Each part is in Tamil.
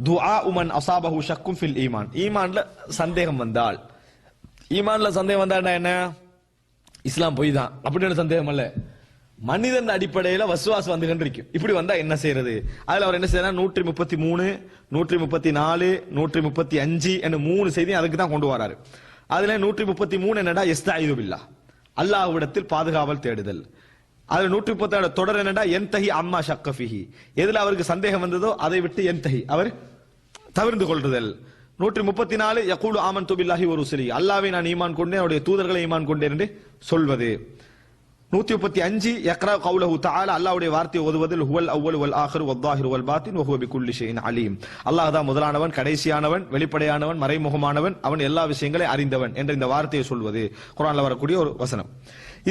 துஆ உமன் அஸாபஹு ஷக்கும் ஃபில் ஈமான். ஈமான்ல சந்தேகம் வந்தால், ஈமான்ல சந்தேகம் வந்தா என்ன? இஸ்லாம் பொய் தான் அப்படின்னு சந்தேகம் அல்ல, மனிதன் அடிப்படையில வசுவாசம் வந்து கண்டிருக்கும். இப்படி வந்தா என்ன செய்யறது? அதுல அவர் என்ன செய்யறாரு, 133, 134, 135 என்ற 3 செய்தி அதுக்கு தான் கொண்டு வராரு. அதுல 133 என்னடா, இஸ்தாயிது பில்லாஹ், அல்லாஹ்விடத்தில் பாதுகாவல் தேடுதல். அதுல 137 தொடர் என்னடா, என்தஹி அம்மா ஷக்க ஃபீஹி, எதுல அவருக்கு சந்தேகம் வந்ததோ அதை விட்டு என்தஹி, அவர் தவிர்ந்து கொள்ளுதல். 134 யகூலு ஆமன்து பில்லாஹி வ ருசுலிஹி, அல்லாஹ்வை நான் ஈமான் கொண்டேன், அவருடைய தூதர்களை ஈமான் கொண்டேன் என்று சொல்வது. 135 யக்ரா கௌலஹு தஆலா, அல்லாஹ்வுடைய வார்த்தையை ஓதுவதில் ஹுவல் அவ்வல் வல் ஆகிர் வல் ஸாஹிர் வல் பாத்தின் வ ஹுவ பிகுல்லி ஷைஇன் அலீம். அல்லாஹ் தான் முதலானவன், கடைசியானவன், வெளிப்படையானவன், மறைமுகமானவன், அவன் எல்லா விஷயங்களையும் அறிந்தவன் என்ற இந்த வார்த்தையை சொல்வது குர்ஆன்ல வரக்கூடிய ஒரு வசனம்.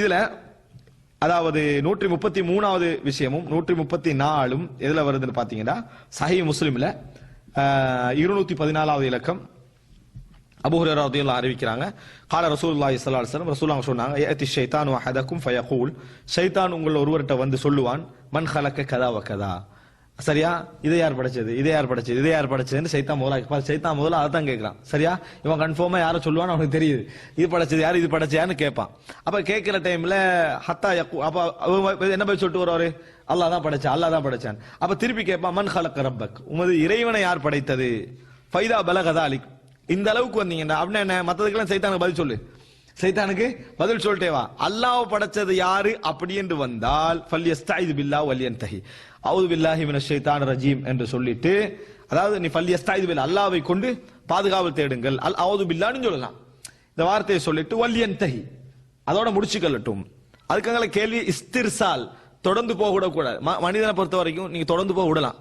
இதுல அதாவது 133வது விஷயமும் 134ம் எதுல வருதுன்னு பாத்தீங்கன்னா, சஹீஹ் முஸ்லிம்ல 214வது இலக்கம் அபூ ஹுரைரா ரலியல்லாஹு அறிவிக்கிறாங்க, கால ரசூலுல்லாஹி ஸல்லல்லாஹு அலைஹி வஸல்லம், ரசூலுல்லாஹ் சொன்னாங்க, யஅதி ஷைத்தானு அஹதக்கும் ஃபயகூல், ஷைத்தான் உங்கள் ஒருவர்கிட்ட வந்து சொல்லுவான், மன் ஹலக கதா வ கதா, சரியா, இதை யார் படைச்சது, இதை யார் படைச்சது, இதை யார் படைச்சதுன்னு சைத்தான் முதல்ல அதான் கேட்கிறான். சரியா, இவன் கன்ஃபார்மா யாரை சொல்லுவான்னு அவனுக்கு தெரியுது, இது படைச்சது யாரு, இது படைச்சயான்னு கேட்பான். அப்ப கேட்கிற டைம்ல ஹத்தா அப்ப என்ன போய் சொல்லிட்டு வருவாரு, அல்லாஹ் தான் படைச்சான், அல்லாஹ் தான் படைச்சான். அப்ப திருப்பி கேட்பான், மன் ஹலக ரப்பக், உமது இறைவனை யார் படைத்தது, ஃபைதா பலகதா அலிக், இந்த அளவுக்கு வந்தீங்கன்னா அப்படின்னா என்ன, மத்ததுக்கெல்லாம் சைத்தானுக்கு பதில் சொல்லு, சைத்தானுக்கு பதில் சொல்லிட்டே வா. அல்லாஹ் படைச்சது யாரு அப்படி என்று வந்தால் ஃபல்யஸ்தாயிது பில்லாஹ் வல்யன்தஹி, அஊது பில்லாஹி மினஷ் ஷைத்தானிர் ரஜீம் என்று சொல்லிட்டு, அதாவது நீ ஃபல்யஸ்தாயிது பில்லாஹ், அல்லாஹ்வை கொண்டு பாதுகாவல் தேடுங்கள், அஊது பில்லாஹ்னு சொல்லலாம். இந்த வார்த்தையை சொல்லிட்டு வல்யன்தஹி அதோட முடிச்சுக்கொள்ளட்டும். அதுக்காக கேள்வி இஸ்திர்சால், தொடர்ந்து போக விடக்கூடாது. மனிதனை பொறுத்த வரைக்கும் நீங்க தொடர்ந்து போக விடலாம்,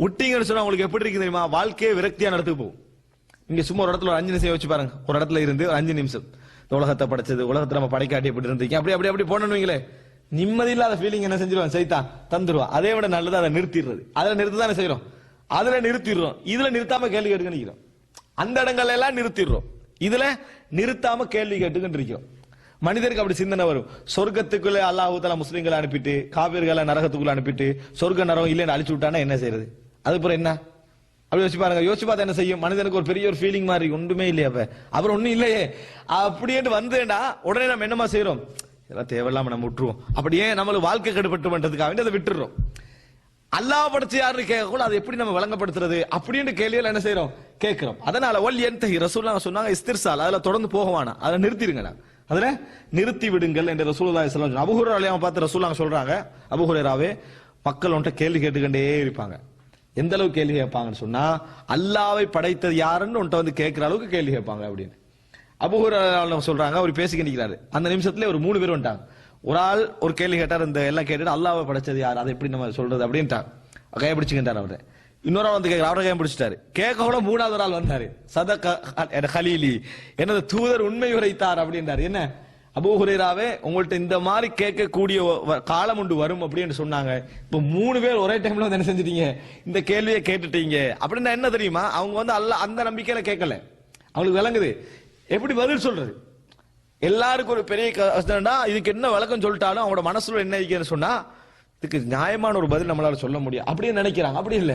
விட்டீங்கன்னு சொன்னா உங்களுக்கு எப்படி இருக்கு தெரியுமா, வாழ்க்கையை விரக்தியான இடத்துக்கு போகும். நீங்க சும்மா ஒரு இடத்துல ஒரு 5 நிமிஷம் யோசிச்சு பாருங்க, ஒரு இடத்துல இருந்து ஒரு 5 நிமிஷம் உலகத்தை படைச்சது, உலகத்தை நம்ம படைக்காட்டி எப்படி இருந்திருக்கீங்க, அப்படி அப்படி அப்படி போனீங்களே, நிம்மதி இல்லாத ஃபீலிங் என்ன செஞ்சிருவான், சைத்தான் தந்துருவான். அதே விட நல்லது அதை நிறுத்திடுறது. அதுல நிறுத்த தானே செய்யறோம், அதுல நிறுத்திடுறோம். இதுல நிறுத்தாம கேள்வி கேட்டுக்க நிக்கிறோம், அந்த இடங்கள்ல எல்லாம் நிறுத்திடுறோம், இதுல நிறுத்தாம கேள்வி கேட்டுக்கிட்டு இருக்கிறோம். மனிதருக்கு அப்படி சிந்தனை வரும். சொர்க்கத்துக்குள்ள அல்லாஹ் தஆலா முஸ்லிம்களை அனுப்பிட்டு காபிர்களை நரகத்துக்குள்ள அனுப்பிட்டு சொர்க்க நரகம் இல்லைன்னு அழிச்சு விட்டானா என்ன செய்யறது, அதுக்கப்புறம் என்ன, அப்படி யோசிச்சு பாருங்க. யோசிச்சு பார்த்தா என்ன செய்யும், மனிதனுக்கு ஒரு பெரிய ஒரு ஃபீலிங் மாதிரி, ஒன்றுமே இல்லையா, அப்புறம் ஒண்ணும் இல்லையே அப்படின்ட்டு வந்தேன்னா உடனே நம்ம என்னமா செய்யறோம், இதெல்லாம் தேவையில்லாம நம்ம விட்டுருவோம். அப்படியே நம்மளுக்கு வாழ்க்கை கெடுபட்டு பண்றதுக்காக அதை விட்டுறோம். அல்லாஹ் படைச்சு யாருன்னு கேட்கக்கூட அதை எப்படி நம்ம வழங்கப்படுத்துறது அப்படின்னு கேள்வியில் என்ன செய்யறோம், கேட்கிறோம். அதனால வல் என்தஹி, ரசூலுல்லாஹ் சொன்னாங்க இஸ்திர்சால், அதுல தொடர்ந்து போகவானா, அதை நிறுத்திடுங்க, அதுல நிறுத்தி விடுங்கள் என்று ரசூலுல்லாஹி ஸல்லல்லாஹு அலைஹி வஸல்லம். அபூ ஹுரைராவை பார்த்து ரசூலுல்லாஹ் சொல்றாங்க, அபூ ஹுரைராவே மக்கள் உன்கிட்ட கேள்வி கேட்டுக்கிட்டே இருப்பாங்க. எந்த அளவுக்கு கேள்வி கேட்பாங்கன்னு சொன்னா, அல்லாஹ்வை படைத்தது யாருன்னு உன்கிட்ட வந்து கேட்கிற அளவுக்கு கேள்வி கேட்பாங்க அப்படின்னு. அபூ ஹுரைரா சொல்றாங்க, அவர் பேசிக்கிட்டு இருக்கிறாரு, அந்த நிமிஷத்துல ஒரு 3 பேர் வந்துட்டாங்க. ஒரு ஆள் ஒரு கேள்வி கேட்டார், இந்த எல்லாம் கேட்டுட்டு அல்லாஹ்வை படைச்சது யார், அதை எப்படி நம்ம சொல்றது அப்படின்ட்டார், கையை பிடிச்சுக்கிட்டார் அவரு. இன்னொரு ஆள் வந்து கேட்கிறார், அவரை கையை பிடிச்சிட்டாரு. கேட்க கூட 3வது ஆள் வந்தாரு, சதக கலீலி, எனது தூதர் உண்மை உரைத்தார் அப்படின்றார். என்ன அபூ ஹுரைராவே, உங்கள்ட்ட இந்த மாதிரி கேட்கக்கூடிய காலம் உண்டு வரும் அப்படின்னு சொன்னாங்க. இப்ப 3 பேர் ஒரே டைம்ல வந்து என்ன செஞ்சிட்டீங்க, இந்த கேள்வியை கேட்டுட்டீங்க அப்படின்னா என்ன தெரியுமா, அவங்க வந்து அல்லாஹ் அந்த நம்பிக்கையில கேட்கல, அவங்களுக்கு விளங்குது எப்படி பதில் சொல்றது. எல்லாருக்கும் ஒரு பெரிய கஷ்டம்னா இதுக்கு என்ன விளக்கம் சொல்லிட்டாலும் அவங்களோட மனசுல என்ன இருக்குன்னு சொன்னா, இதுக்கு நியாயமான ஒரு பதில் நம்மளால சொல்ல முடியும் அப்படின்னு நினைக்கிறாங்க. அப்படி இல்ல,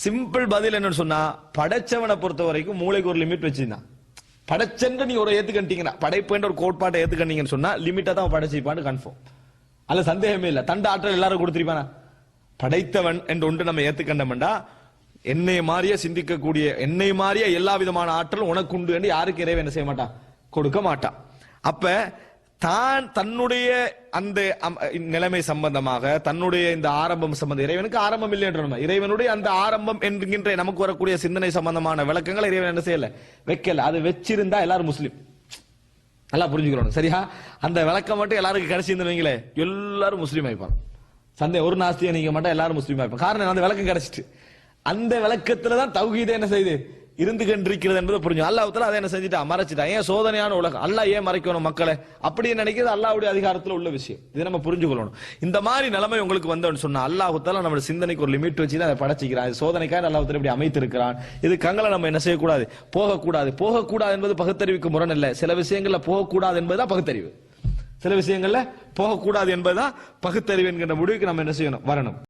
சிம்பிள் பதில் என்னன்னு சொன்னா, படைச்சவனை பொறுத்த வரைக்கும் மூளைக்கு ஒரு லிமிட் வச்சிருந்தான். படைச்சென்று நீங்க ஒரு ஏத்துக்கிட்டீங்கன்னா, படைப்புன்ற ஒரு கோட்பாட்டை ஏத்துக்கிட்டீங்கன்னு சொன்னா லிமிட்டா தான் படைச்சிப்பான்னு கன்ஃபார்ம், அதுல சந்தேகமே இல்ல. தண்ட ஆற்றல் எல்லாரும் கொடுத்திருப்பானா, படைத்தவன் என்று ஒன்று நம்ம ஏத்துக்கண்டோம்டா, என்னை மாறிய சிந்திக்கக்கூடிய, என்னை மாறிய எல்லா விதமான ஆற்றலும் உனக்கு உண்டு என்று யாருக்கு இறைவன் என்ன செய்ய மாட்டான், கொடுக்க மாட்டான். அப்ப தான் தன்னுடைய அந்த நிலைமை சம்பந்தமாக, தன்னுடைய இந்த ஆரம்பம் சம்பந்தம், இறைவனுக்கு ஆரம்பம் இல்லை என்ற இறைவனுடைய அந்த ஆரம்பம் என்கின்ற நமக்கு வரக்கூடிய சிந்தனை சம்பந்தமான விளக்கங்களை இறைவன் என்ன செய்யல, வைக்கல. அது வச்சிருந்தா எல்லாரும் முஸ்லீம், நல்லா புரிஞ்சுக்கிறோம். சரியா, அந்த விளக்கம் மட்டும் எல்லாருக்கும் கிடைச்சிருந்தீங்களே எல்லாரும் முஸ்லீம் ஆயிப்பாங்க. சந்தேகம் ஒரு நாஸ்தியை நீங்க மட்டும் எல்லாரும் முஸ்லீம் ஆயிப்பாங்க. காரணம் அந்த விளக்கம் கிடைச்சிட்டு, அந்த விளக்கத்துலதான் தௌஹீதே என்ன செய்யுது, இருந்து கொண்டிருக்கிறது என்பதை புரிஞ்சு. அல்லாஹ் தஆலா அதை என்ன செஞ்சுட்டா, மறைச்சிட்டா. ஏன் சோதனையான உலகம், அல்லாஹ் ஏன் மறைக்கணும் மக்களை அப்படின்னு நினைக்கிறது அல்லாஹ்வுடைய அதிகாரத்தில் உள்ள விஷயம். இதை நம்ம புரிஞ்சுக்கொள்ளணும். இந்த மாதிரி நிலைமை உங்களுக்கு வந்தோன்னு சொன்னா, அல்லாஹ் தஆலா நம்ம சிந்தனைக்கு ஒரு லிமிட் வச்சு அதை படைச்சிக்கிறான். சோதனைக்காக அல்லாஹ் தஆலா இப்படி அமைத்திருக்கிறான். இது கங்களை நம்ம என்ன செய்யக்கூடாது, போகக்கூடாது என்பது பகுத்தறிவுக்கு முரண் அல்ல. சில விஷயங்கள்ல போகக்கூடாது என்பதுதான் பகுத்தறிவு, சில விஷயங்கள்ல போகக்கூடாது என்பதுதான் பகுத்தறிவு என்கிற முடிவுக்கு நம்ம என்ன செய்யணும், வரணும்.